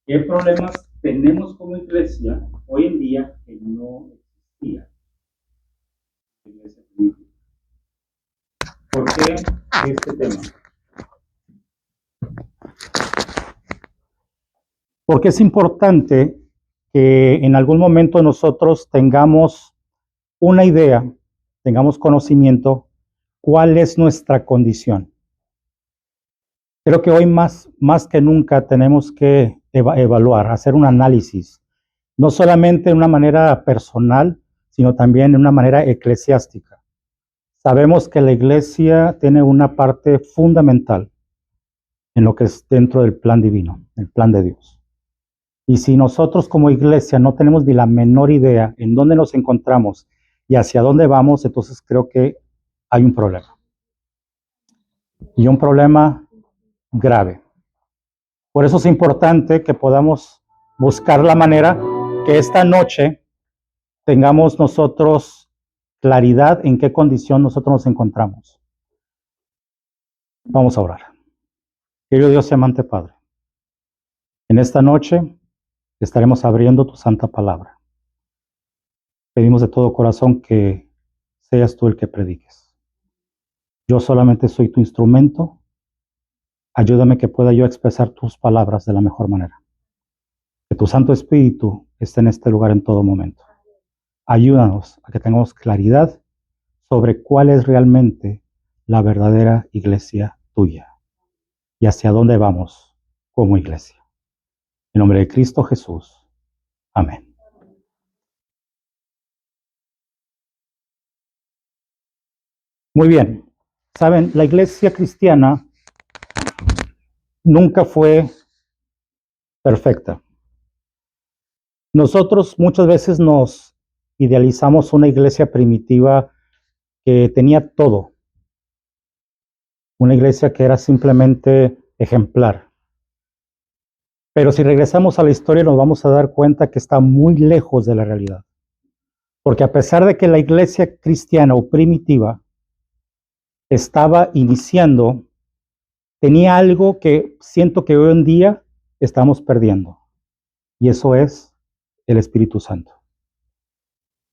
¿Qué problemas tenemos como iglesia hoy en día que no existía en la iglesia primitiva? ¿Por qué este tema? Porque es importante que en algún momento nosotros tengamos una idea, tengamos conocimiento, cuál es nuestra condición. Creo que hoy más que nunca tenemos que evaluar, hacer un análisis, no solamente de una manera personal, sino también de una manera eclesiástica. Sabemos que la iglesia tiene una parte fundamental en lo que es dentro del plan divino, el plan de Dios. Y si nosotros como iglesia no tenemos ni la menor idea en dónde nos encontramos y hacia dónde vamos, entonces creo que hay un problema. Y un problema grave. Por eso es importante que podamos buscar la manera que esta noche tengamos nosotros claridad en qué condición nosotros nos encontramos. Vamos a orar. Querido Dios y amante Padre, en esta noche estaremos abriendo tu santa palabra. Pedimos de todo corazón que seas tú el que prediques. Yo solamente soy tu instrumento. Ayúdame que pueda yo expresar tus palabras de la mejor manera. Que tu Santo Espíritu esté en este lugar en todo momento. Ayúdanos a que tengamos claridad sobre cuál es realmente la verdadera iglesia tuya y hacia dónde vamos como iglesia. En nombre de Cristo Jesús. Amén. Muy bien. Saben, la iglesia cristiana nunca fue perfecta. Nosotros muchas veces nos idealizamos una iglesia primitiva que tenía todo. Una iglesia que era simplemente ejemplar. Pero si regresamos a la historia nos vamos a dar cuenta que está muy lejos de la realidad. Porque a pesar de que la iglesia cristiana o primitiva estaba iniciando, tenía algo que siento que hoy en día estamos perdiendo. Y eso es el Espíritu Santo.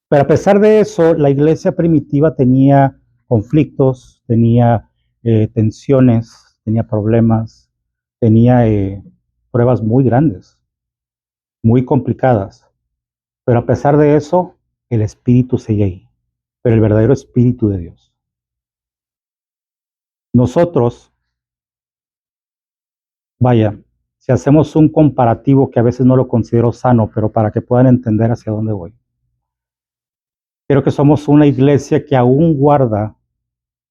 Pero a pesar de eso, la iglesia primitiva tenía conflictos, tenía tensiones, tenía problemas, tenía pruebas muy grandes, muy complicadas. Pero a pesar de eso, el Espíritu seguía ahí. Pero el verdadero Espíritu de Dios. Nosotros, vaya, si hacemos un comparativo que a veces no lo considero sano, pero para que puedan entender hacia dónde voy. Creo que somos una iglesia que aún guarda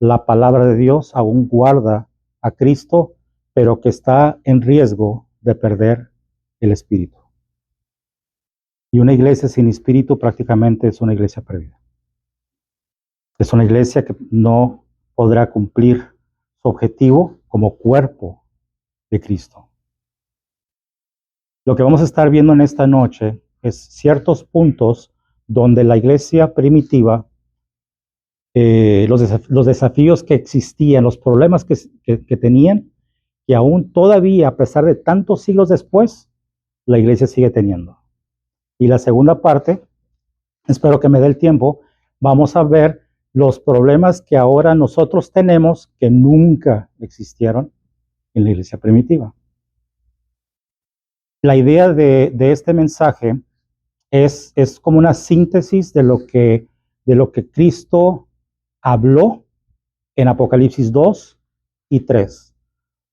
la palabra de Dios, aún guarda a Cristo, pero que está en riesgo de perder el espíritu. Y una iglesia sin espíritu prácticamente es una iglesia perdida. Es una iglesia que no podrá cumplir su objetivo como cuerpo de Cristo. Lo que vamos a estar viendo en esta noche es ciertos puntos donde la iglesia primitiva, los desafíos que existían, los problemas que tenían, que aún todavía, a pesar de tantos siglos después, la iglesia sigue teniendo. Y la segunda parte, espero que me dé el tiempo, vamos a ver los problemas que ahora nosotros tenemos que nunca existieron en la iglesia primitiva. La idea de este mensaje es como una síntesis de lo que Cristo habló en Apocalipsis 2 y 3.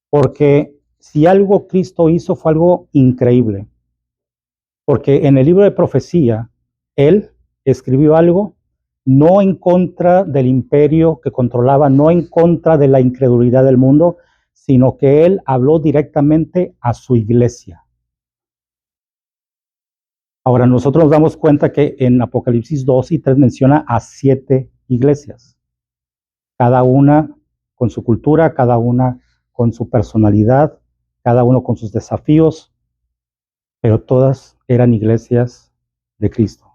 Porque si algo Cristo hizo fue algo increíble. Porque en el libro de profecía, Él escribió algo no en contra del imperio que controlaba, no en contra de la incredulidad del mundo, sino que Él habló directamente a su iglesia. Ahora, nosotros nos damos cuenta que en Apocalipsis 2 y 3 menciona a 7 iglesias, cada una con su cultura, cada una con su personalidad, cada uno con sus desafíos, pero todas eran iglesias de Cristo.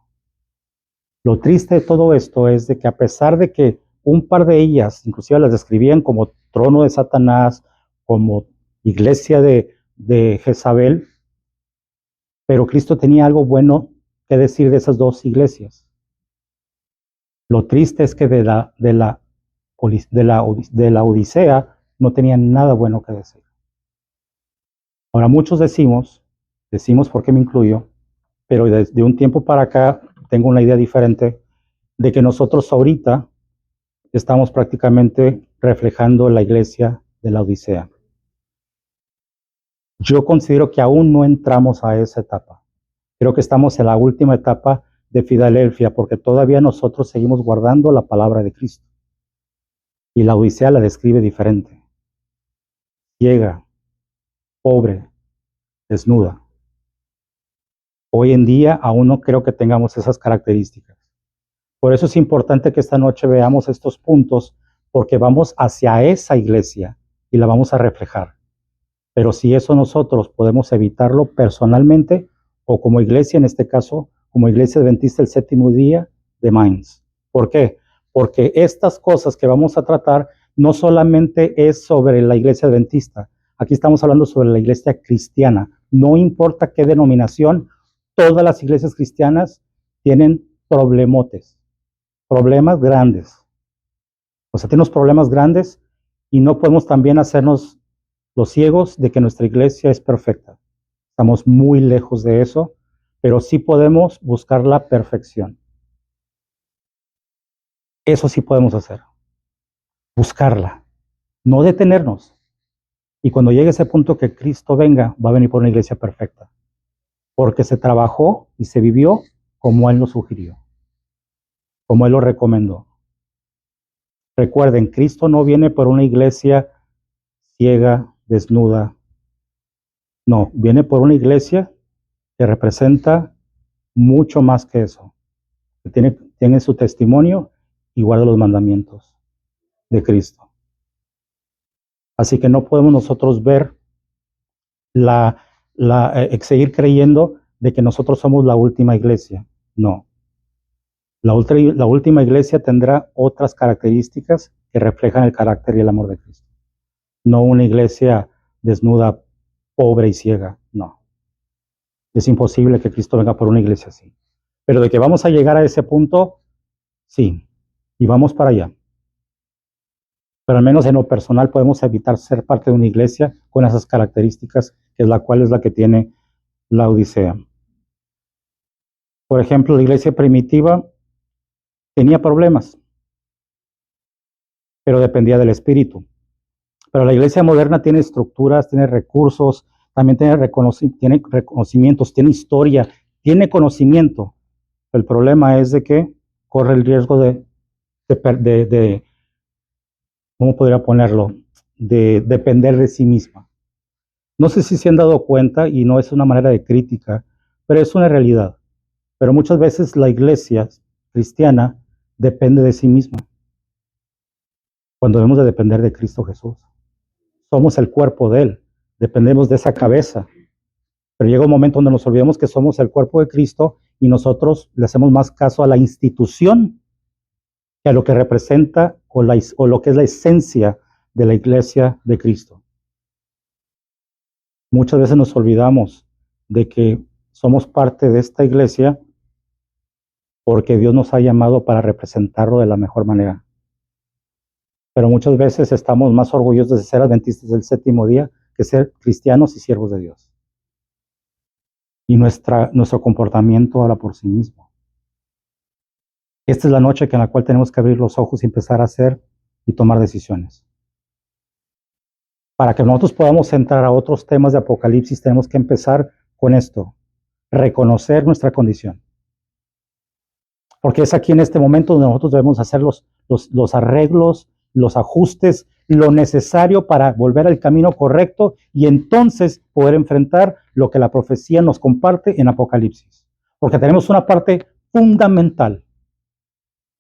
Lo triste de todo esto es de que a pesar de que un par de ellas, inclusive las describían como trono de Satanás, como iglesia de Jezabel, Pero Cristo tenía algo bueno que decir de esas dos iglesias. Lo triste es que de la Odisea no tenían nada bueno que decir. Ahora muchos decimos porque me incluyo, pero desde un tiempo para acá tengo una idea diferente de que nosotros ahorita estamos prácticamente reflejando la iglesia de la Odisea. Yo considero que aún no entramos a esa etapa. Creo que estamos en la última etapa de Filadelfia porque todavía nosotros seguimos guardando la palabra de Cristo. Y la Odisea la describe diferente. Ciega, pobre, desnuda. Hoy en día aún no creo que tengamos esas características. Por eso es importante que esta noche veamos estos puntos, porque vamos hacia esa iglesia y la vamos a reflejar. Pero si eso nosotros podemos evitarlo personalmente o como iglesia, en este caso, como iglesia adventista del séptimo día de Mainz. ¿Por qué? Porque estas cosas que vamos a tratar no solamente es sobre la iglesia adventista. Aquí estamos hablando sobre la iglesia cristiana. No importa qué denominación, todas las iglesias cristianas tienen problemotes, problemas grandes. O sea, tenemos problemas grandes y no podemos también hacernos los ciegos de que nuestra iglesia es perfecta. Estamos muy lejos de eso, pero sí podemos buscar la perfección. Eso sí podemos hacer. Buscarla, no detenernos. Y cuando llegue ese punto que Cristo venga, va a venir por una iglesia perfecta. Porque se trabajó y se vivió como Él lo sugirió, como Él lo recomendó. Recuerden, Cristo no viene por una iglesia ciega, desnuda. No, viene por una iglesia que representa mucho más que eso. Que tiene su testimonio y guarda los mandamientos de Cristo. Así que no podemos nosotros ver seguir creyendo de que nosotros somos la última iglesia. No. La última iglesia tendrá otras características que reflejan el carácter y el amor de Cristo. No una iglesia desnuda, pobre y ciega. No. Es imposible que Cristo venga por una iglesia así. Pero de que vamos a llegar a ese punto, sí. Y vamos para allá. Pero al menos en lo personal podemos evitar ser parte de una iglesia con esas características, que es la cual es la que tiene la Odisea. Por ejemplo, la iglesia primitiva tenía problemas, pero dependía del Espíritu. Pero la iglesia moderna tiene estructuras, tiene recursos, también tiene reconocimientos, tiene historia, tiene conocimiento. El problema es de que corre el riesgo de ¿cómo podría ponerlo? De depender de sí misma. No sé si se han dado cuenta, y no es una manera de crítica, pero es una realidad. Pero muchas veces la iglesia cristiana depende de sí misma, cuando debemos de depender de Cristo Jesús. Somos el cuerpo de Él, dependemos de esa cabeza. Pero llega un momento donde nos olvidamos que somos el cuerpo de Cristo y nosotros le hacemos más caso a la institución que a lo que representa o lo que es la esencia de la iglesia de Cristo. Muchas veces nos olvidamos de que somos parte de esta iglesia porque Dios nos ha llamado para representarlo de la mejor manera. Pero muchas veces estamos más orgullosos de ser adventistas del séptimo día que ser cristianos y siervos de Dios. Y nuestro comportamiento habla por sí mismo. Esta es la noche en la cual tenemos que abrir los ojos y empezar a hacer y tomar decisiones. Para que nosotros podamos entrar a otros temas de Apocalipsis, tenemos que empezar con esto: reconocer nuestra condición. Porque es aquí en este momento donde nosotros debemos hacer los arreglos, los ajustes, lo necesario para volver al camino correcto y entonces poder enfrentar lo que la profecía nos comparte en Apocalipsis. Porque tenemos una parte fundamental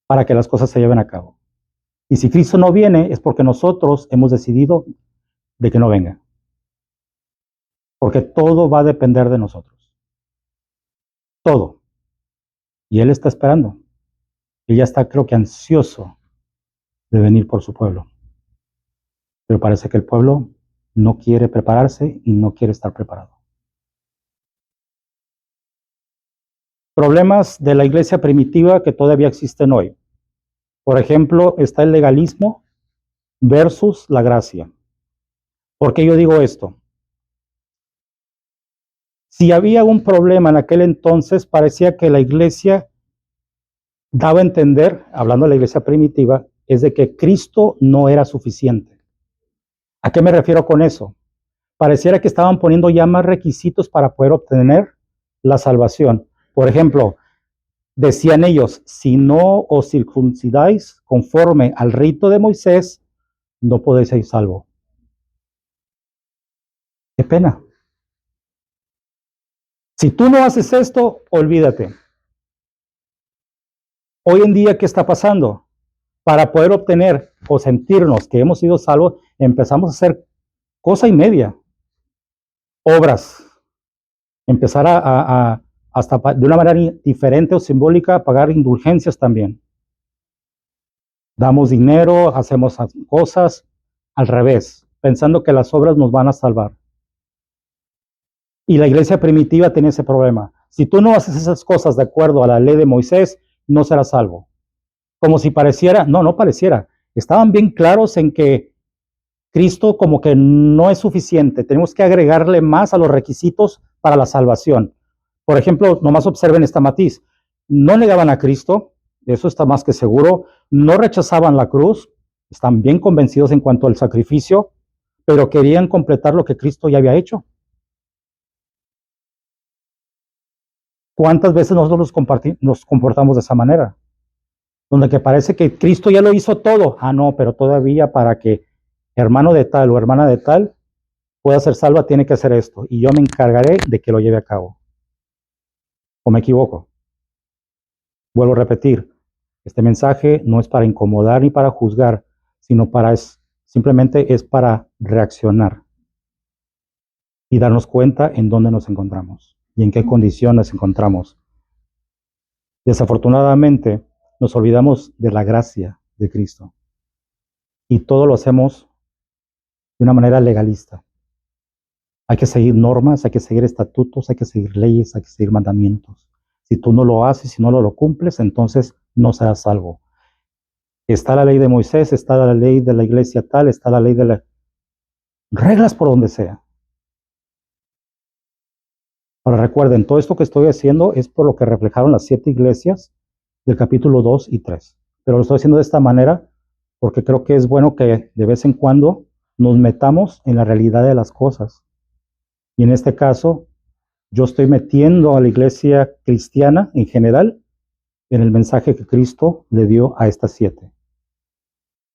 para que las cosas se lleven a cabo. Y si Cristo no viene es porque nosotros hemos decidido de que no venga. Porque todo va a depender de nosotros. Todo. Y Él está esperando. Él ya está, creo que, ansioso de venir por su pueblo. Pero parece que el pueblo no quiere prepararse y no quiere estar preparado. Problemas de la iglesia primitiva que todavía existen hoy. Por ejemplo, está el legalismo versus la gracia. ¿Por qué yo digo esto? Si había un problema en aquel entonces, parecía que la iglesia daba a entender, hablando de la iglesia primitiva, es de que Cristo no era suficiente. ¿A qué me refiero con eso? Pareciera que estaban poniendo ya más requisitos para poder obtener la salvación. Por ejemplo, decían ellos, si no os circuncidáis conforme al rito de Moisés, no podéis ser salvos. Qué pena. Si tú no haces esto, olvídate. Hoy en día, ¿qué está pasando? Para poder obtener o sentirnos que hemos sido salvos, empezamos a hacer cosa y media, obras, empezar hasta de una manera diferente o simbólica, pagar indulgencias también. Damos dinero, hacemos cosas al revés, pensando que las obras nos van a salvar. Y la iglesia primitiva tenía ese problema. Si tú no haces esas cosas de acuerdo a la ley de Moisés, no serás salvo. Como si pareciera, no pareciera. Estaban bien claros en que Cristo como que no es suficiente. Tenemos que agregarle más a los requisitos para la salvación. Por ejemplo, nomás observen esta matiz. No negaban a Cristo, eso está más que seguro. No rechazaban la cruz, están bien convencidos en cuanto al sacrificio, pero querían completar lo que Cristo ya había hecho. ¿Cuántas veces nosotros nos comportamos de esa manera? Donde que parece que Cristo ya lo hizo todo. Ah, no, pero todavía para que hermano de tal o hermana de tal pueda ser salva, tiene que hacer esto. Y yo me encargaré de que lo lleve a cabo. ¿O me equivoco? Vuelvo a repetir, este mensaje no es para incomodar ni para juzgar, sino simplemente es para reaccionar y darnos cuenta en dónde nos encontramos y en qué condición nos encontramos. Desafortunadamente, nos olvidamos de la gracia de Cristo y todo lo hacemos de una manera legalista. Hay que seguir normas, hay que seguir estatutos, hay que seguir leyes, hay que seguir mandamientos. Si tú no lo haces, si no lo cumples, entonces no serás salvo. Está la ley de Moisés, está la ley de la iglesia tal, está la ley de las reglas por donde sea. Ahora recuerden, todo esto que estoy haciendo es por lo que reflejaron las 7 iglesias del capítulo 2 y 3. Pero lo estoy haciendo de esta manera porque creo que es bueno que de vez en cuando nos metamos en la realidad de las cosas. Y en este caso, yo estoy metiendo a la iglesia cristiana en general en el mensaje que Cristo le dio a estas 7.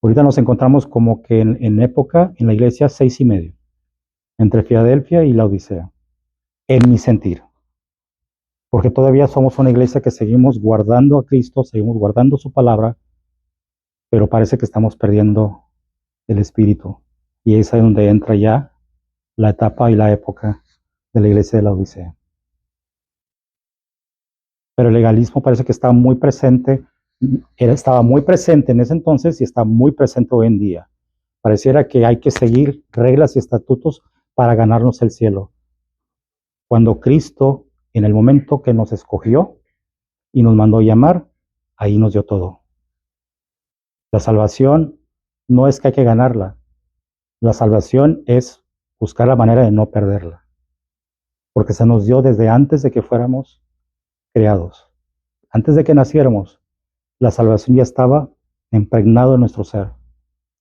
Ahorita nos encontramos como que en época, en la iglesia 6 y medio, entre Filadelfia y la Odisea, en mi sentir. Porque todavía somos una iglesia que seguimos guardando a Cristo, seguimos guardando su palabra, pero parece que estamos perdiendo el espíritu. Y es ahí donde entra ya la etapa y la época de la iglesia de la Odisea. Pero el legalismo parece que está muy presente, estaba muy presente en ese entonces y está muy presente hoy en día. Pareciera que hay que seguir reglas y estatutos para ganarnos el cielo. Cuando Cristo, en el momento que nos escogió y nos mandó llamar, ahí nos dio todo. La salvación no es que hay que ganarla. La salvación es buscar la manera de no perderla. Porque se nos dio desde antes de que fuéramos creados. Antes de que naciéramos, la salvación ya estaba impregnado en nuestro ser.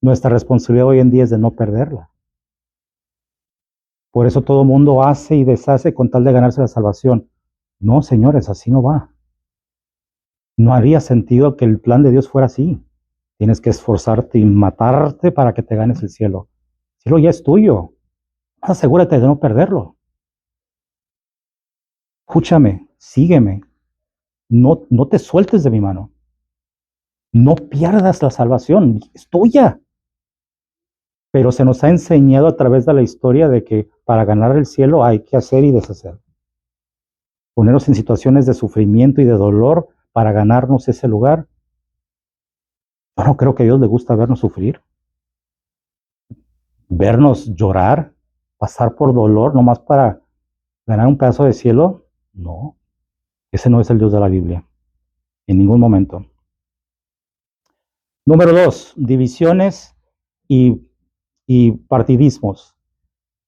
Nuestra responsabilidad hoy en día es de no perderla. Por eso todo mundo hace y deshace con tal de ganarse la salvación. No, señores, así no va. No haría sentido que el plan de Dios fuera así. Tienes que esforzarte y matarte para que te ganes el cielo. El cielo ya es tuyo. Asegúrate de no perderlo. Escúchame, sígueme. No te sueltes de mi mano. No pierdas la salvación, es tuya. Pero se nos ha enseñado a través de la historia de que para ganar el cielo hay que hacer y deshacer. Ponernos en situaciones de sufrimiento y de dolor para ganarnos ese lugar. Yo no creo que a Dios le gusta vernos sufrir. Vernos llorar, pasar por dolor nomás para ganar un pedazo de cielo. No. Ese no es el Dios de la Biblia, en ningún momento. Número 2, divisiones y partidismos.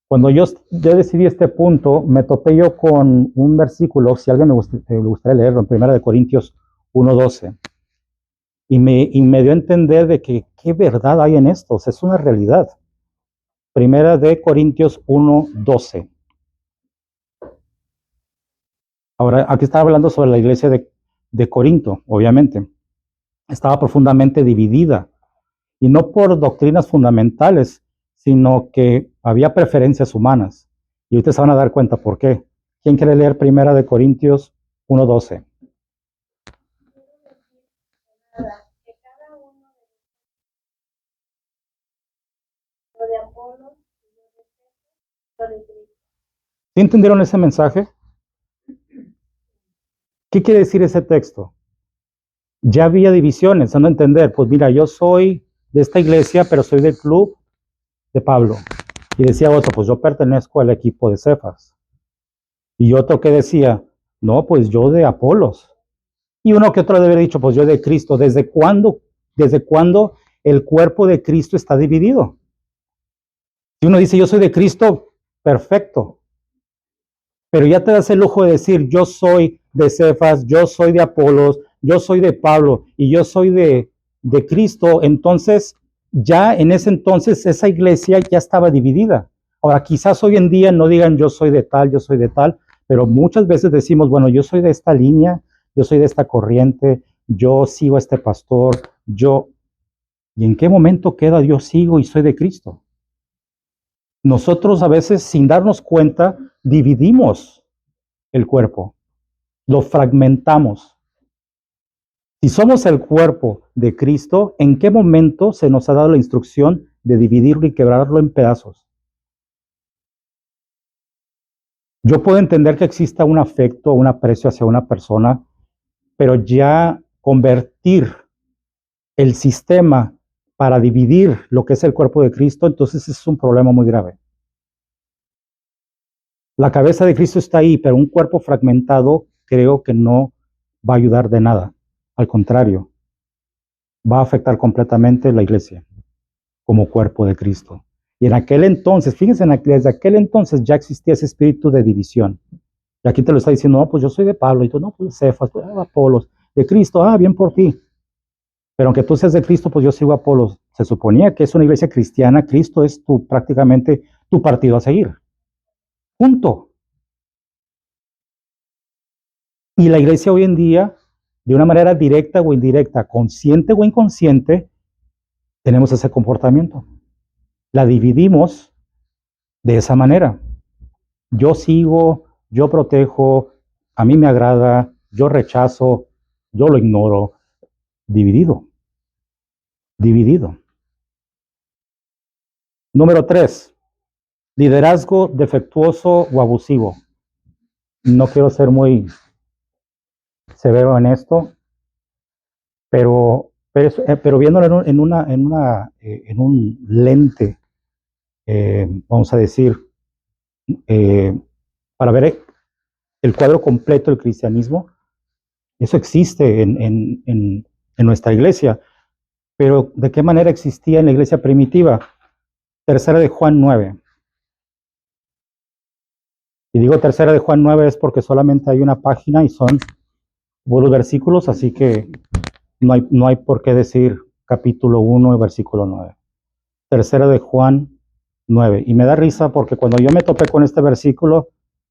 Cuando yo decidí este punto, me topé yo con un versículo, si alguien me gustaría leerlo, en 1 Corintios 1:12, y me dio a entender de que qué verdad hay en esto, o sea, es una realidad. 1 Corintios 1:12. Ahora, aquí estaba hablando sobre la iglesia de Corinto, obviamente. Estaba profundamente dividida, y no por doctrinas fundamentales, sino que había preferencias humanas. Y ustedes se van a dar cuenta por qué. ¿Quién quiere leer 1 Corintios 1:12? ¿Sí entendieron ese mensaje? ¿Qué quiere decir ese texto? Ya había divisiones, dando a entender, pues mira, yo soy de esta iglesia, pero soy del club de Pablo. Y decía otro, pues yo pertenezco al equipo de Cefas. Y otro que decía, no, pues yo de Apolos. Y uno que otro debe haber dicho, pues yo de Cristo. Desde cuándo el cuerpo de Cristo está dividido? Si uno dice, yo soy de Cristo, perfecto. Pero ya te das el lujo de decir, yo soy de Cefas, yo soy de Apolos, yo soy de Pablo y yo soy de Cristo. Entonces, ya en ese entonces esa iglesia ya estaba dividida. Ahora, quizás hoy en día no digan yo soy de tal, yo soy de tal, pero muchas veces decimos, bueno, yo soy de esta línea, yo soy de esta corriente, yo sigo a este pastor, yo... ¿Y en qué momento queda yo sigo y soy de Cristo? Nosotros a veces, sin darnos cuenta, dividimos el cuerpo, lo fragmentamos. Si somos el cuerpo de Cristo, ¿en qué momento se nos ha dado la instrucción de dividirlo y quebrarlo en pedazos? Yo puedo entender que exista un afecto, un aprecio hacia una persona, pero ya convertir el sistema para dividir lo que es el cuerpo de Cristo, entonces es un problema muy grave. La cabeza de Cristo está ahí, pero un cuerpo fragmentado creo que no va a ayudar de nada. Al contrario, va a afectar completamente la iglesia como cuerpo de Cristo. Y en aquel entonces, fíjense, desde aquel entonces ya existía ese espíritu de división. Y aquí te lo está diciendo, no, pues yo soy de Pablo, y tú, no, pues de Cefas, pues, Apolos, de Cristo, bien por ti. Pero aunque tú seas de Cristo, pues yo sigo a Apolos. Se suponía que es una iglesia cristiana, Cristo es prácticamente tu partido a seguir. Punto. Y la iglesia hoy en día, de una manera directa o indirecta, consciente o inconsciente, tenemos ese comportamiento. La dividimos de esa manera. Yo sigo, yo protejo, a mí me agrada, yo rechazo, yo lo ignoro. Dividido, dividido. Número 3, liderazgo defectuoso o abusivo. No quiero ser muy severo en esto, pero viéndolo en un lente, vamos a decir, para ver el cuadro completo del cristianismo, eso existe en nuestra iglesia. Pero ¿de qué manera existía en la iglesia primitiva? Tercera de Juan 9. Y digo tercera de Juan 9 es porque solamente hay una página y son buenos versículos, así que no hay por qué decir capítulo 1 y versículo 9. Tercera de Juan 9. Y me da risa porque cuando yo me topé con este versículo,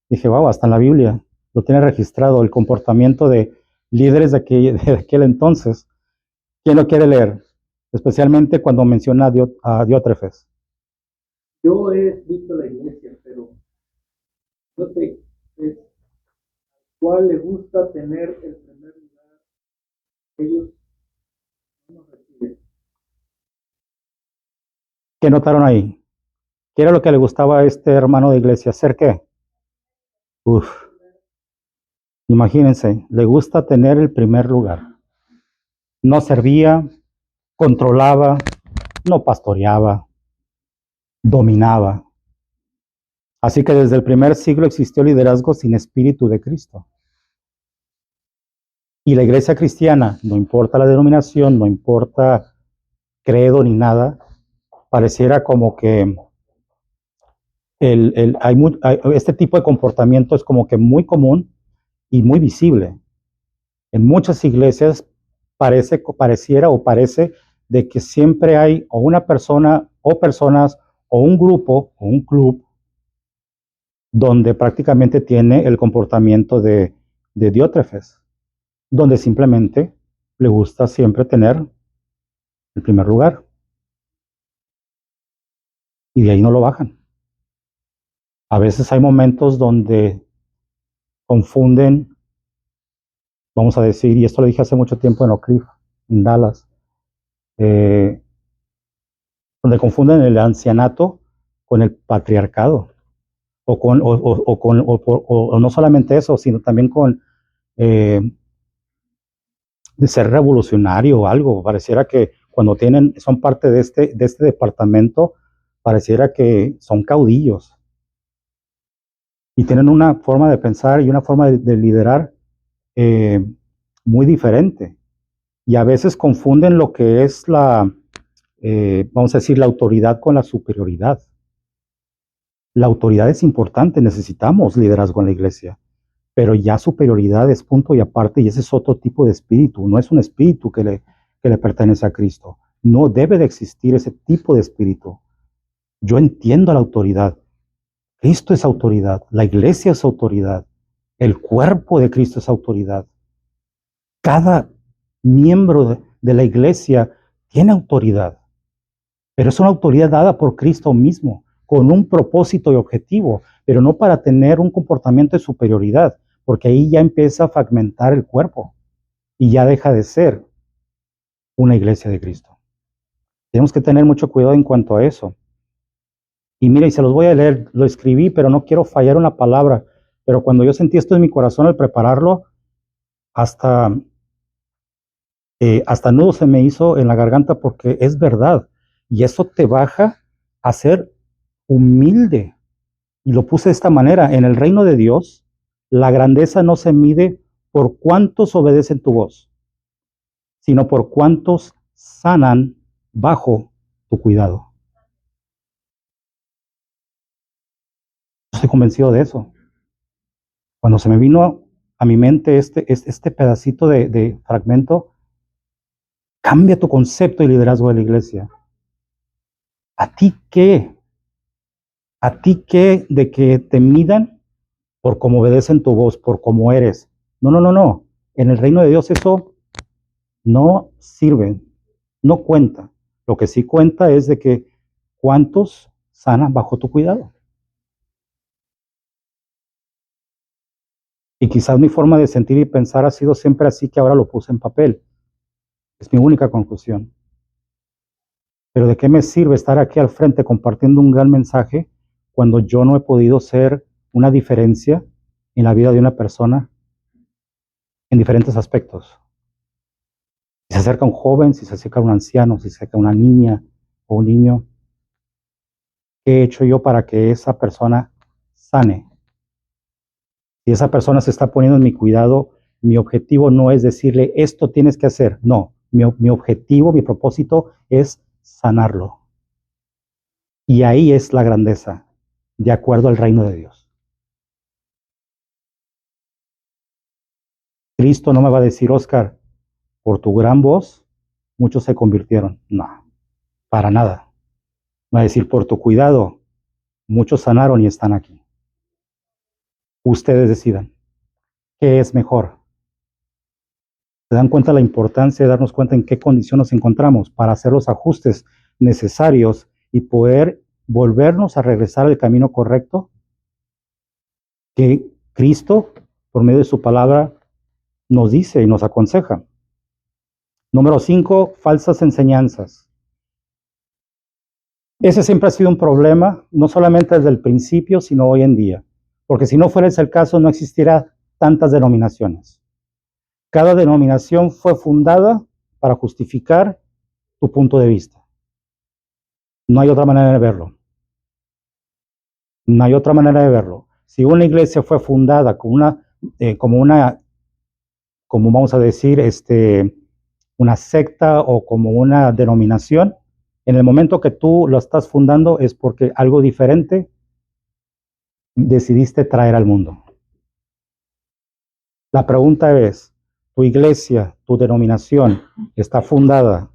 dije, wow, hasta en la Biblia lo tiene registrado el comportamiento de líderes de aquel entonces. ¿Quién lo quiere leer? Especialmente cuando menciona a Diótrefes. Yo he visto la iglesia, pero no sé, ¿cuál le gusta tener el primer lugar? Ellos no nos reciben. ¿Qué notaron ahí? ¿Qué era lo que le gustaba a este hermano de iglesia? ¿Hacer qué? Uf, imagínense, le gusta tener el primer lugar. No servía, controlaba, no pastoreaba, dominaba. Así que desde el primer siglo existió liderazgo sin espíritu de Cristo. Y la iglesia cristiana, no importa la denominación, no importa credo ni nada, pareciera como que este tipo de comportamiento es como que muy común y muy visible. En muchas iglesias parece de que siempre hay o una persona o personas o un grupo o un club donde prácticamente tiene el comportamiento de Diótrefes, donde simplemente le gusta siempre tener el primer lugar y de ahí no lo bajan. A veces hay momentos donde confunden, vamos a decir, y esto lo dije hace mucho tiempo en Oak Cliff, en Dallas, eh, donde confunden el ancianato con el patriarcado, o no solamente eso, sino también con eh, de ser revolucionario o algo. Pareciera que cuando son parte de este departamento, pareciera que son caudillos y tienen una forma de pensar y una forma de liderar eh, muy diferente. Y a veces confunden lo que es vamos a decir, la autoridad con la superioridad. La autoridad es importante, necesitamos liderazgo en la iglesia, pero ya superioridad es punto y aparte y ese es otro tipo de espíritu, no es un espíritu que le pertenece a Cristo. No debe de existir ese tipo de espíritu. Yo entiendo la autoridad. Cristo es autoridad, la iglesia es autoridad, el cuerpo de Cristo es autoridad. Cada miembro de la iglesia tiene autoridad, pero es una autoridad dada por Cristo mismo, con un propósito y objetivo, pero no para tener un comportamiento de superioridad, porque ahí ya empieza a fragmentar el cuerpo y ya deja de ser una iglesia de Cristo. Tenemos que tener mucho cuidado en cuanto a eso. Y mira, y se los voy a leer, lo escribí, pero no quiero fallar una palabra, pero cuando yo sentí esto en mi corazón al prepararlo, hasta, hasta nudo se me hizo en la garganta porque es verdad. Y eso te baja a ser humilde. Y lo puse de esta manera, en el reino de Dios, la grandeza no se mide por cuántos obedecen tu voz, sino por cuántos sanan bajo tu cuidado. Estoy convencido de eso. Cuando se me vino a mi mente este pedacito de fragmento, cambia tu concepto de liderazgo de la iglesia. ¿A ti qué? ¿A ti qué de que te midan por cómo obedecen tu voz, por cómo eres? No, no, no, no. En el reino de Dios eso no sirve, no cuenta. Lo que sí cuenta es de que cuántos sanan bajo tu cuidado. Y quizás mi forma de sentir y pensar ha sido siempre así que ahora lo puse en papel. Es mi única conclusión. Pero ¿de qué me sirve estar aquí al frente compartiendo un gran mensaje cuando yo no he podido ser una diferencia en la vida de una persona en diferentes aspectos? Si se acerca un joven, si se acerca un anciano, si se acerca una niña o un niño, ¿qué he hecho yo para que esa persona sane? Si esa persona se está poniendo en mi cuidado, mi objetivo no es decirle esto tienes que hacer, no, mi objetivo, mi propósito es sanarlo. Y ahí es la grandeza, de acuerdo al reino de Dios. Cristo no me va a decir, Oscar, por tu gran voz, muchos se convirtieron. No, para nada. Me va a decir, por tu cuidado, muchos sanaron y están aquí. Ustedes decidan, ¿qué es mejor? ¿Se dan cuenta la importancia de darnos cuenta en qué condición nos encontramos para hacer los ajustes necesarios y poder volvernos a regresar al camino correcto que Cristo, por medio de su palabra, nos dice y nos aconseja? Número 5, falsas enseñanzas. Ese siempre ha sido un problema, no solamente desde el principio, sino hoy en día. Porque si no fuera ese el caso, no existiera tantas denominaciones. Cada denominación fue fundada para justificar tu punto de vista. No hay otra manera de verlo. No hay otra manera de verlo. Si una iglesia fue fundada como una como vamos a decir, una secta o como una denominación. En el momento que tú lo estás fundando es porque algo diferente decidiste traer al mundo. La pregunta es, ¿tu iglesia, tu denominación está fundada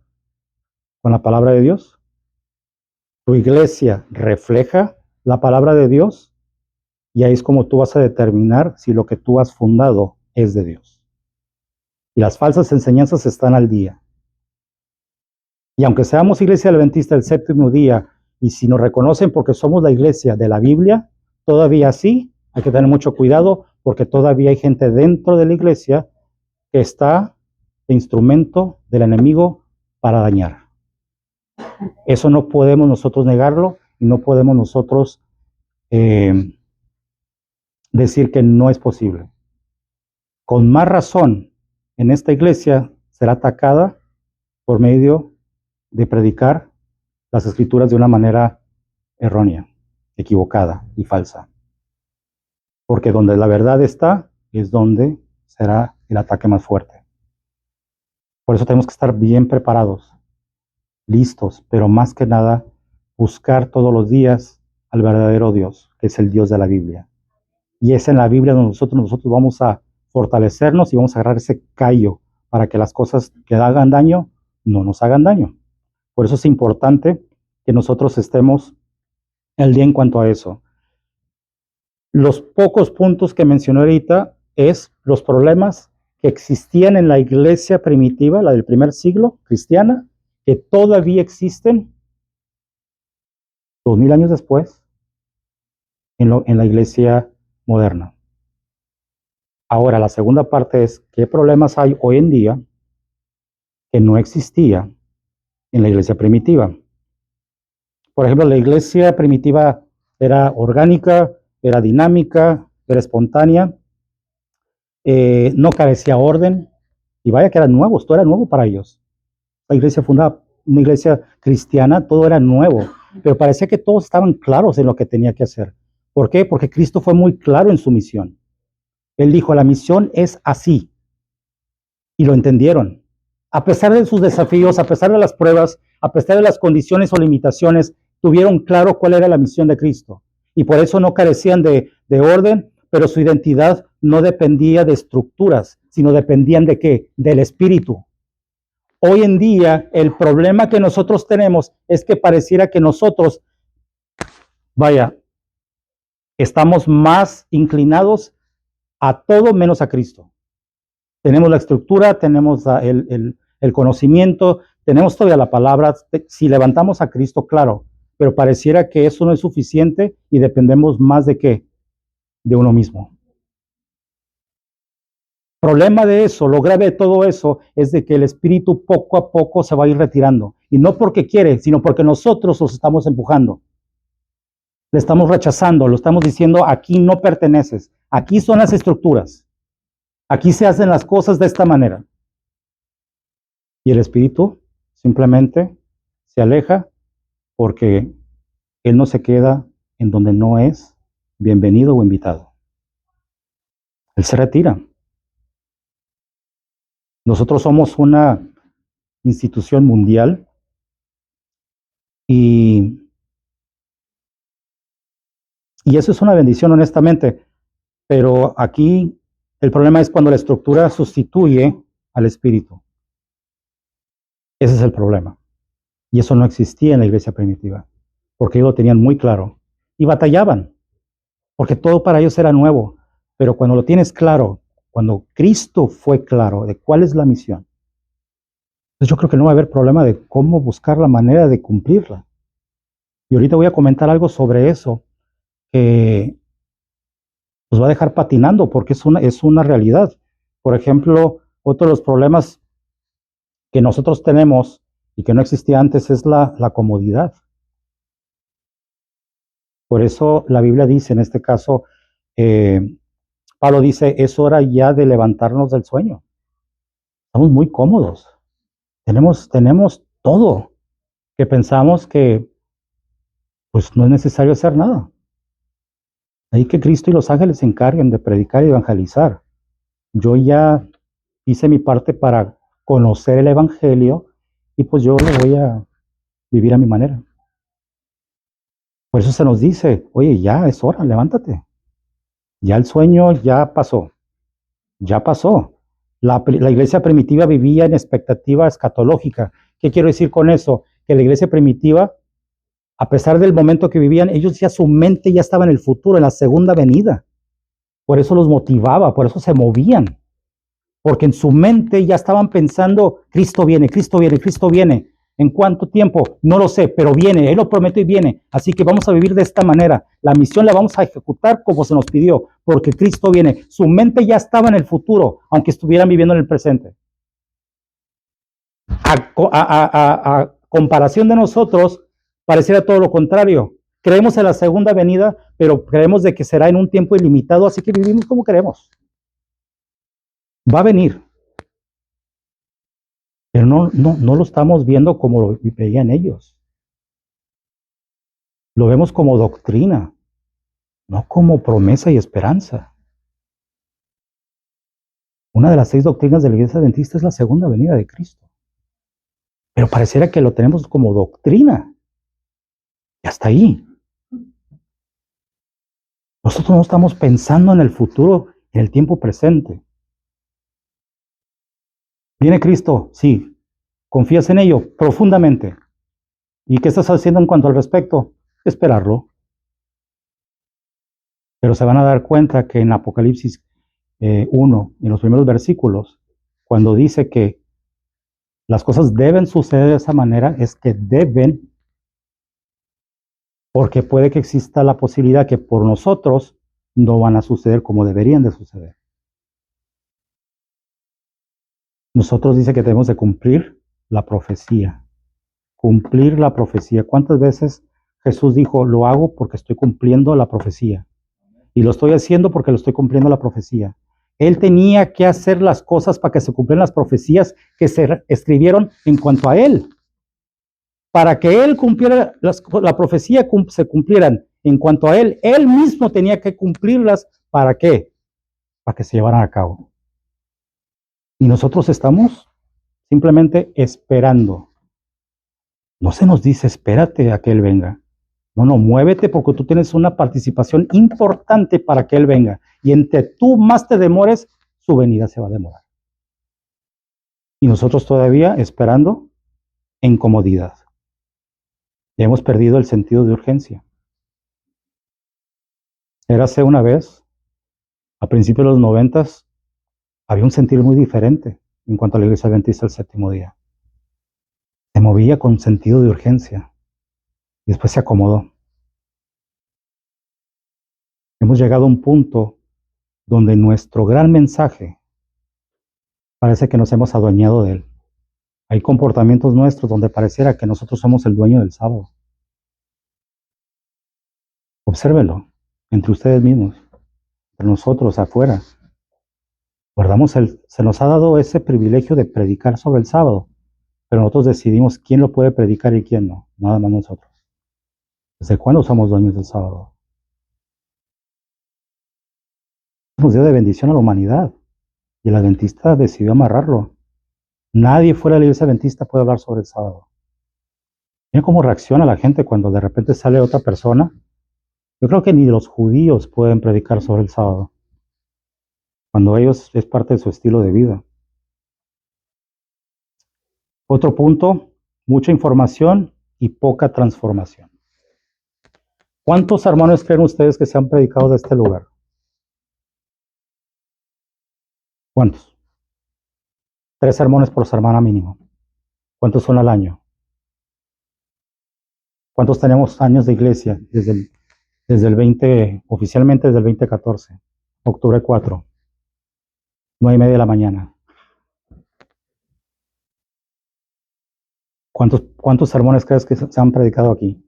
con la palabra de Dios? ¿Tu iglesia refleja la palabra de Dios? Y ahí es como tú vas a determinar si lo que tú has fundado es de Dios. Y las falsas enseñanzas están al día. Y aunque seamos iglesia adventista del séptimo día, y si nos reconocen porque somos la iglesia de la Biblia, todavía sí, hay que tener mucho cuidado porque todavía hay gente dentro de la iglesia que está de instrumento del enemigo para dañar. Eso no podemos nosotros negarlo y no podemos nosotros decir que no es posible. Con más razón, en esta iglesia será atacada por medio de predicar las escrituras de una manera errónea, equivocada y falsa. Porque donde la verdad está es donde será el ataque más fuerte. Por eso tenemos que estar bien preparados, listos, pero más que nada buscar todos los días al verdadero Dios, que es el Dios de la Biblia. Y es en la Biblia donde nosotros vamos a fortalecernos y vamos a agarrar ese callo para que las cosas que hagan daño no nos hagan daño. Por eso es importante que nosotros estemos al día en cuanto a eso. Los pocos puntos que mencioné ahorita es los problemas que existían en la iglesia primitiva, la del primer siglo cristiana, que todavía existen 2000 años después en la iglesia moderna. Ahora, la segunda parte es qué problemas hay hoy en día que no existía en la iglesia primitiva. Por ejemplo, la iglesia primitiva era orgánica, era dinámica, era espontánea, no carecía orden, y vaya que eran nuevos, todo era nuevo para ellos. La iglesia fundada, una iglesia cristiana, todo era nuevo, pero parecía que todos estaban claros en lo que tenía que hacer. ¿Por qué? Porque Cristo fue muy claro en su misión. Él dijo, la misión es así, y lo entendieron. A pesar de sus desafíos, a pesar de las pruebas, a pesar de las condiciones o limitaciones, tuvieron claro cuál era la misión de Cristo. Y por eso no carecían de orden, pero su identidad no dependía de estructuras, sino dependían de ¿qué? Del Espíritu. Hoy en día, el problema que nosotros tenemos es que pareciera que nosotros, estamos más inclinados a todo menos a Cristo. Tenemos la estructura, tenemos el conocimiento, tenemos todavía la palabra. Si levantamos a Cristo, claro, pero pareciera que eso no es suficiente y dependemos más de ¿qué? De uno mismo. Problema de eso, lo grave de todo eso, es de que el espíritu poco a poco se va a ir retirando. Y no porque quiere, sino porque nosotros los estamos empujando. Le estamos rechazando, lo estamos diciendo, aquí no perteneces. Aquí son las estructuras. Aquí se hacen las cosas de esta manera. Y el espíritu simplemente se aleja porque él no se queda en donde no es bienvenido o invitado. Él se retira. Nosotros somos una institución mundial y eso es una bendición, honestamente, pero aquí el problema es cuando la estructura sustituye al espíritu. Ese es el problema. Y eso no existía en la iglesia primitiva, porque ellos lo tenían muy claro y batallaban, porque todo para ellos era nuevo. Pero cuando lo tienes claro, cuando Cristo fue claro de cuál es la misión, pues yo creo que no va a haber problema de cómo buscar la manera de cumplirla. Y ahorita voy a comentar algo sobre eso que nos va a dejar patinando porque es una realidad. Por ejemplo, otro de los problemas que nosotros tenemos y que no existía antes es la comodidad. Por eso la Biblia dice, en este caso, Pablo dice, es hora ya de levantarnos del sueño. Estamos muy cómodos. Tenemos todo, que pensamos que pues no es necesario hacer nada. Ahí que Cristo y los ángeles se encarguen de predicar y evangelizar. Yo ya hice mi parte para conocer el Evangelio y pues yo lo voy a vivir a mi manera. Por eso se nos dice, oye, ya es hora, levántate. Ya el sueño ya pasó, ya pasó. La iglesia primitiva vivía en expectativa escatológica. ¿Qué quiero decir con eso? Que la iglesia primitiva, a pesar del momento que vivían, ellos ya su mente ya estaba en el futuro, en la segunda venida. Por eso los motivaba, por eso se movían. Porque en su mente ya estaban pensando, Cristo viene, Cristo viene, Cristo viene. ¿En cuánto tiempo? No lo sé, pero viene, Él lo prometió y viene. Así que vamos a vivir de esta manera. La misión la vamos a ejecutar como se nos pidió, porque Cristo viene. Su mente ya estaba en el futuro, aunque estuvieran viviendo en el presente. A comparación de nosotros, pareciera todo lo contrario. Creemos en la segunda venida, pero creemos de que será en un tiempo ilimitado, así que vivimos como queremos. Va a venir. Pero no lo estamos viendo como lo veían ellos. Lo vemos como doctrina, no como promesa y esperanza. Una de las 6 doctrinas de la Iglesia Adventista es la segunda venida de Cristo. Pero pareciera que lo tenemos como doctrina. Y hasta ahí. Nosotros no estamos pensando en el futuro, en el tiempo presente. ¿Viene Cristo? Sí. ¿Confías en ello? Profundamente. ¿Y qué estás haciendo en cuanto al respecto? Esperarlo. Pero se van a dar cuenta que en Apocalipsis 1, en los primeros versículos, cuando dice que las cosas deben suceder de esa manera, es que deben, porque puede que exista la posibilidad que por nosotros no van a suceder como deberían de suceder. Nosotros dice que debemos de cumplir la profecía. Cumplir la profecía. ¿Cuántas veces Jesús dijo, lo hago porque estoy cumpliendo la profecía? Y lo estoy haciendo porque lo estoy cumpliendo la profecía. Él tenía que hacer las cosas para que se cumplieran las profecías que se escribieron en cuanto a él. Para que él cumpliera la profecía se cumplieran en cuanto a él, él mismo tenía que cumplirlas. ¿Para qué? Para que se llevaran a cabo. Y nosotros estamos simplemente esperando. No se nos dice espérate a que él venga. No, muévete porque tú tienes una participación importante para que él venga. Y entre tú más te demores, su venida se va a demorar. Y nosotros todavía esperando en comodidad. Hemos perdido el sentido de urgencia. Érase una vez, a principios de los 90, había un sentir muy diferente en cuanto a la Iglesia Adventista del Séptimo Día. Se movía con sentido de urgencia y después se acomodó. Hemos llegado a un punto donde nuestro gran mensaje parece que nos hemos adueñado de él. Hay comportamientos nuestros donde pareciera que nosotros somos el dueño del sábado. Obsérvelo entre ustedes mismos, entre nosotros afuera. Se nos ha dado ese privilegio de predicar sobre el sábado, pero nosotros decidimos quién lo puede predicar y quién no, nada más nosotros. ¿Desde cuándo somos dueños del sábado? Nos dio de bendición a la humanidad y el adventista decidió amarrarlo. Nadie fuera de la iglesia adventista puede hablar sobre el sábado. Mira cómo reacciona la gente cuando de repente sale otra persona. Yo creo que ni los judíos pueden predicar sobre el sábado, cuando ellos es parte de su estilo de vida. Otro punto, mucha información y poca transformación. ¿Cuántos sermones creen ustedes que se han predicado de este lugar? ¿Cuántos? 3 sermones por semana mínimo. ¿Cuántos son al año? ¿Cuántos tenemos años de iglesia desde el 20, oficialmente desde el 2014? Octubre 4, 9:30 de la mañana. ¿Cuántos sermones crees que se han predicado aquí?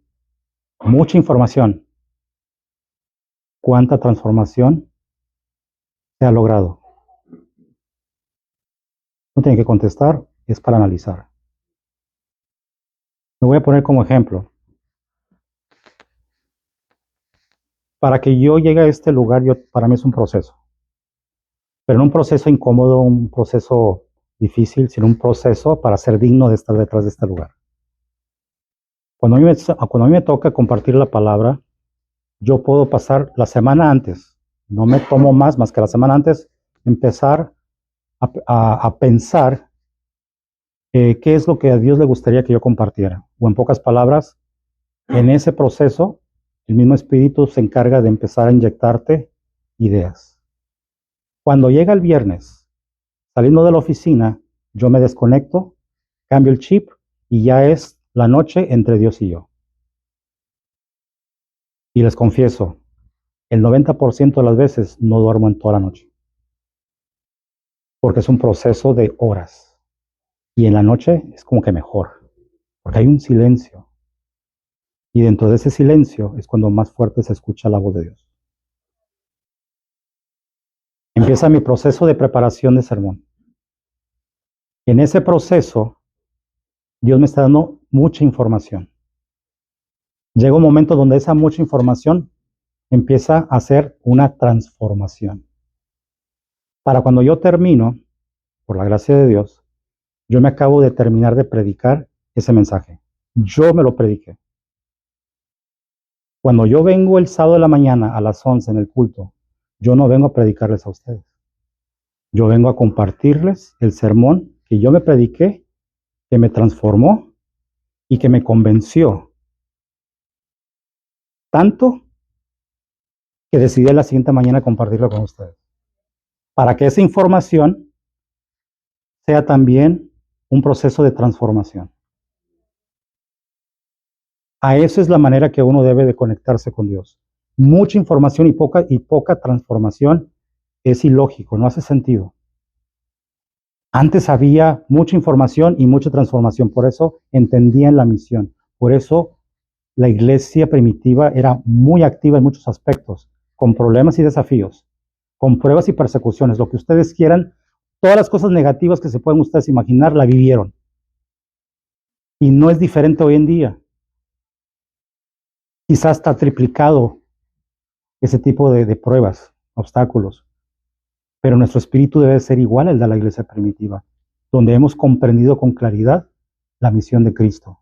Mucha información. ¿Cuánta transformación se ha logrado? No tiene que contestar, es para analizar. Me voy a poner como ejemplo. Para que yo llegue a este lugar, para mí es un proceso. pero no un proceso incómodo, un proceso difícil, sino un proceso para ser digno de estar detrás de este lugar. Cuando a mí me toca compartir la palabra, yo puedo pasar la semana antes, no me tomo más que la semana antes, empezar a pensar qué es lo que a Dios le gustaría que yo compartiera. O en pocas palabras, en ese proceso, el mismo Espíritu se encarga de empezar a inyectarte ideas. Cuando llega el viernes, saliendo de la oficina, yo me desconecto, cambio el chip y ya es la noche entre Dios y yo. Y les confieso, el 90% de las veces no duermo en toda la noche, porque es un proceso de horas. Y en la noche es como que mejor, porque hay un silencio. Y dentro de ese silencio es cuando más fuerte se escucha la voz de Dios. Empieza mi proceso de preparación de sermón. En ese proceso, Dios me está dando mucha información. Llega un momento donde esa mucha información empieza a hacer una transformación. Para cuando yo termino, por la gracia de Dios, yo me acabo de terminar de predicar ese mensaje. Yo me lo prediqué. Cuando yo vengo el sábado de la mañana a las 11 en el culto, yo no vengo a predicarles a ustedes. Yo vengo a compartirles el sermón que yo me prediqué, que me transformó y que me convenció. Tanto que decidí la siguiente mañana compartirlo con ustedes. Para que esa información sea también un proceso de transformación. A eso es la manera que uno debe de conectarse con Dios. Mucha información y poca transformación es ilógico, no hace sentido. Antes había mucha información y mucha transformación, por eso entendían la misión. Por eso la iglesia primitiva era muy activa en muchos aspectos, con problemas y desafíos, con pruebas y persecuciones, lo que ustedes quieran, todas las cosas negativas que se pueden ustedes imaginar, la vivieron. Y no es diferente hoy en día. Quizás está triplicado ese tipo de pruebas, obstáculos. Pero nuestro espíritu debe ser igual al de la iglesia primitiva, donde hemos comprendido con claridad la misión de Cristo.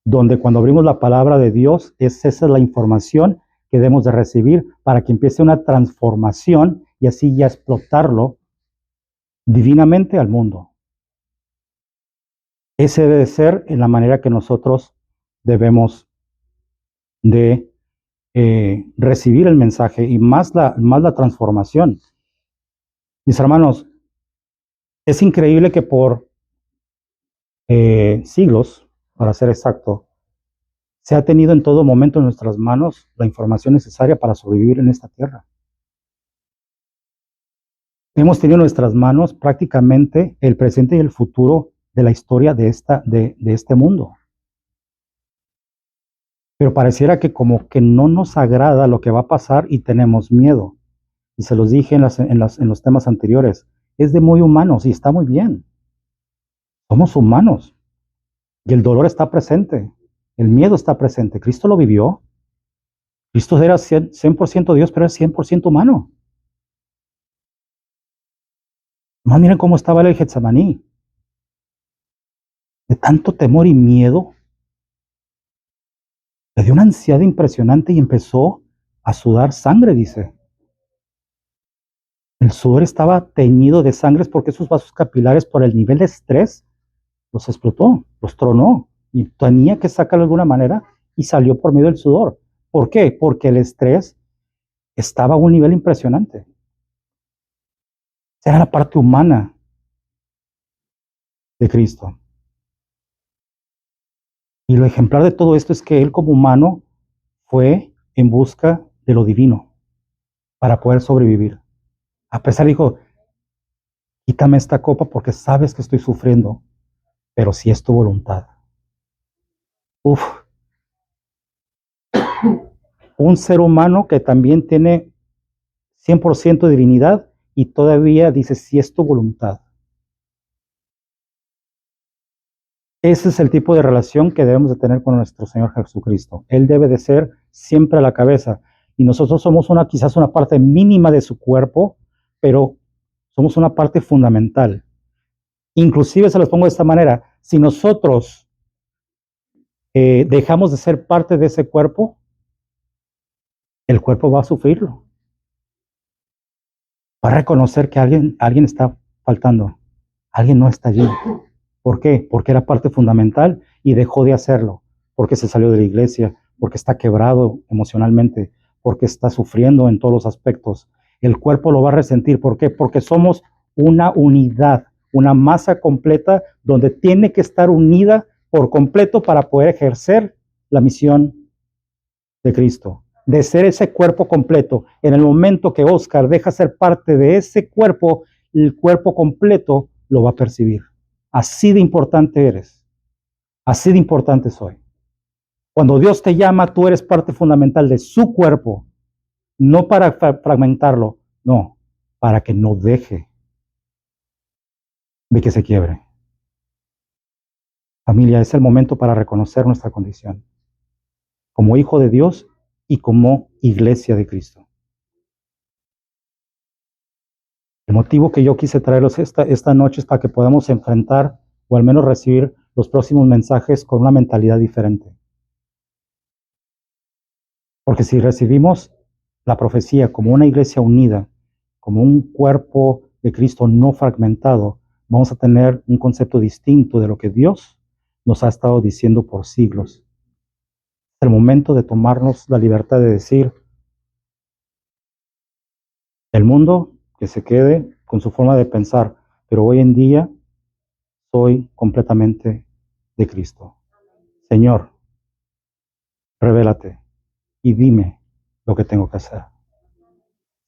Donde cuando abrimos la palabra de Dios, esa es la información que debemos de recibir para que empiece una transformación y así ya explotarlo divinamente al mundo. Ese debe ser en la manera que nosotros debemos de recibir el mensaje y más la transformación. Mis hermanos, es increíble que por siglos, para ser exacto, se ha tenido en todo momento en nuestras manos la información necesaria para sobrevivir en esta tierra. Hemos tenido en nuestras manos prácticamente el presente y el futuro de la historia de este mundo. Pero pareciera que como que no nos agrada lo que va a pasar y tenemos miedo. Y se los dije en los temas anteriores, es de muy humanos y está muy bien. Somos humanos y el dolor está presente, el miedo está presente. Cristo lo vivió. Cristo era 100% Dios, pero era 100% humano. Más miren cómo estaba el Getsemaní. De tanto temor y miedo, le dio una ansiedad impresionante y empezó a sudar sangre, dice. El sudor estaba teñido de sangre porque esos vasos capilares por el nivel de estrés los explotó, los tronó y tenía que sacarlo de alguna manera y salió por medio del sudor. ¿Por qué? Porque el estrés estaba a un nivel impresionante. Era la parte humana de Cristo. Y lo ejemplar de todo esto es que Él como humano fue en busca de lo divino para poder sobrevivir. A pesar dijo, quítame esta copa porque sabes que estoy sufriendo, pero si es tu voluntad. Uf. Un ser humano que también tiene 100% de divinidad y todavía dice, si es tu voluntad. Ese es el tipo de relación que debemos de tener con nuestro Señor Jesucristo. Él debe de ser siempre a la cabeza. Y nosotros somos quizás una parte mínima de su cuerpo, pero Somos una parte fundamental. Inclusive se los pongo de esta manera, si nosotros dejamos de ser parte de ese cuerpo, el cuerpo va a sufrirlo. Va a reconocer que alguien está faltando, alguien no está allí. ¿Por qué? Porque era parte fundamental y dejó de hacerlo, porque se salió de la iglesia, porque está quebrado emocionalmente, porque está sufriendo en todos los aspectos. El cuerpo lo va a resentir. ¿Por qué? Porque somos una unidad, una masa completa donde tiene que estar unida por completo para poder ejercer la misión de Cristo, de ser ese cuerpo completo. En el momento que Oscar deja ser parte de ese cuerpo, el cuerpo completo lo va a percibir. Así de importante eres, así de importante soy. Cuando Dios te llama, tú eres parte fundamental de su cuerpo, no para fragmentarlo, no, para que no deje de que se quiebre. Familia, es el momento para reconocer nuestra condición como hijo de Dios y como iglesia de Cristo. El motivo que yo quise traerlos esta noche es para que podamos enfrentar o al menos recibir los próximos mensajes con una mentalidad diferente. Porque si recibimos la profecía como una iglesia unida, como un cuerpo de Cristo no fragmentado, vamos a tener un concepto distinto de lo que Dios nos ha estado diciendo por siglos. Es el momento de tomarnos la libertad de decir, el mundo que se quede con su forma de pensar, pero hoy en día soy completamente de Cristo. Señor, revélate y dime lo que tengo que hacer.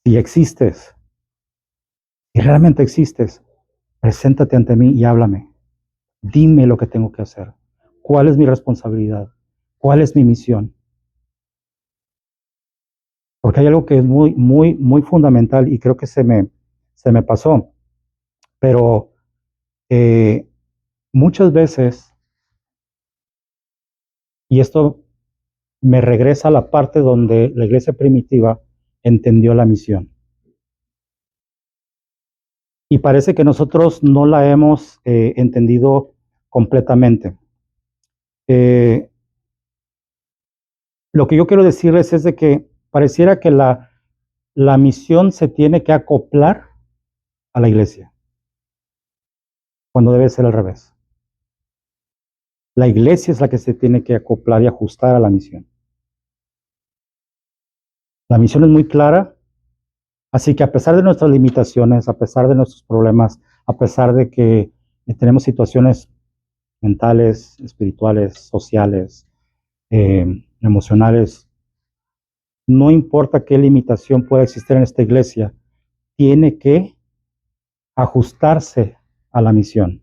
Si existes, si realmente existes, preséntate ante mí y háblame. Dime lo que tengo que hacer. ¿Cuál es mi responsabilidad? ¿Cuál es mi misión? Porque hay algo que es muy fundamental y creo que se me pasó. Pero muchas veces, y esto me regresa a la parte donde la iglesia primitiva entendió la misión. Y parece que nosotros no la hemos entendido completamente. Lo que yo quiero decirles es de que pareciera que la misión se tiene que acoplar a la iglesia, cuando debe ser al revés. La iglesia es la que se tiene que acoplar y ajustar a la misión. La misión es muy clara, así que a pesar de nuestras limitaciones, a pesar de nuestros problemas, a pesar de que tenemos situaciones mentales, espirituales, sociales, emocionales, no importa qué limitación pueda existir en esta iglesia, tiene que ajustarse a la misión,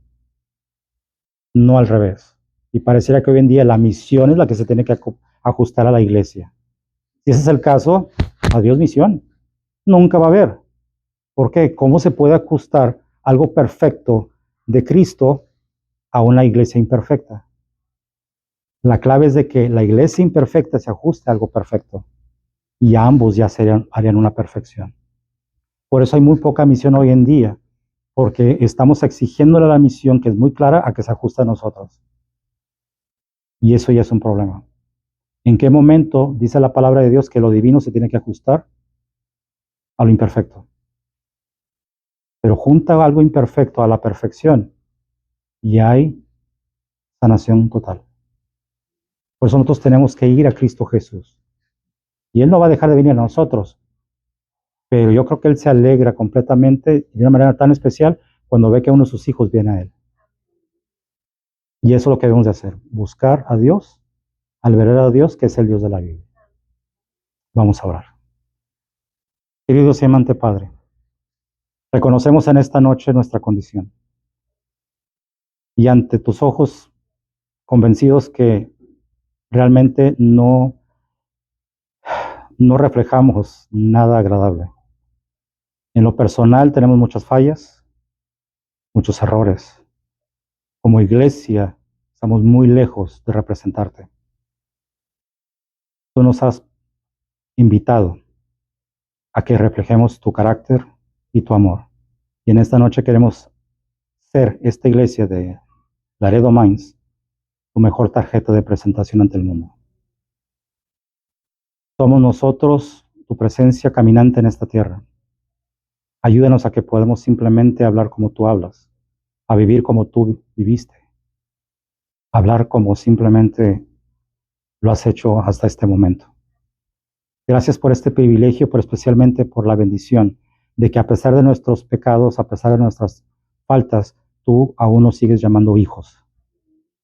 no al revés. Y pareciera que hoy en día la misión es la que se tiene que ajustar a la iglesia. Si ese es el caso, adiós misión. Nunca va a haber. ¿Por qué? ¿Cómo se puede ajustar algo perfecto de Cristo a una iglesia imperfecta? La clave es de que la iglesia imperfecta se ajuste a algo perfecto y ambos ya harían una perfección. Por eso hay muy poca misión hoy en día, porque estamos exigiéndole a la misión, que es muy clara, a que se ajuste a nosotros. Y eso ya es un problema. ¿En qué momento dice la palabra de Dios que lo divino se tiene que ajustar a lo imperfecto? Pero junta algo imperfecto a la perfección y hay sanación total. Por eso nosotros tenemos que ir a Cristo Jesús. Y Él no va a dejar de venir a nosotros, pero yo creo que Él se alegra completamente de una manera tan especial cuando ve que uno de sus hijos viene a Él. Y eso es lo que debemos de hacer, buscar a Dios, al verdadero Dios, que es el Dios de la Biblia. Vamos a orar. Querido y amante Padre, reconocemos en esta noche nuestra condición. Y ante tus ojos, convencidos que realmente no reflejamos nada agradable. En lo personal tenemos muchas fallas, muchos errores. Como iglesia estamos muy lejos de representarte. Tú nos has invitado a que reflejemos tu carácter y tu amor. Y en esta noche queremos ser esta iglesia de Laredo Mines, tu mejor tarjeta de presentación ante el mundo. Somos nosotros tu presencia caminante en esta tierra. Ayúdanos a que podamos simplemente hablar como tú hablas, a vivir como tú viviste, hablar como simplemente lo has hecho hasta este momento. Gracias por este privilegio, pero especialmente por la bendición de que a pesar de nuestros pecados, a pesar de nuestras faltas, tú aún nos sigues llamando hijos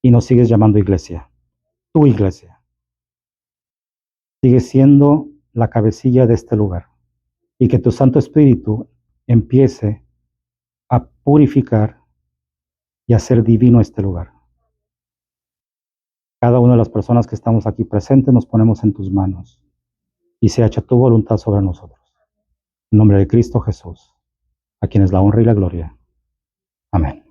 y nos sigues llamando iglesia. Tu iglesia sigue siendo la cabecilla de este lugar y que tu Santo Espíritu empiece a purificar y a hacer divino este lugar. Cada una de las personas que estamos aquí presentes nos ponemos en tus manos y sea hecha tu voluntad sobre nosotros. En nombre de Cristo Jesús, a quien es la honra y la gloria. Amén.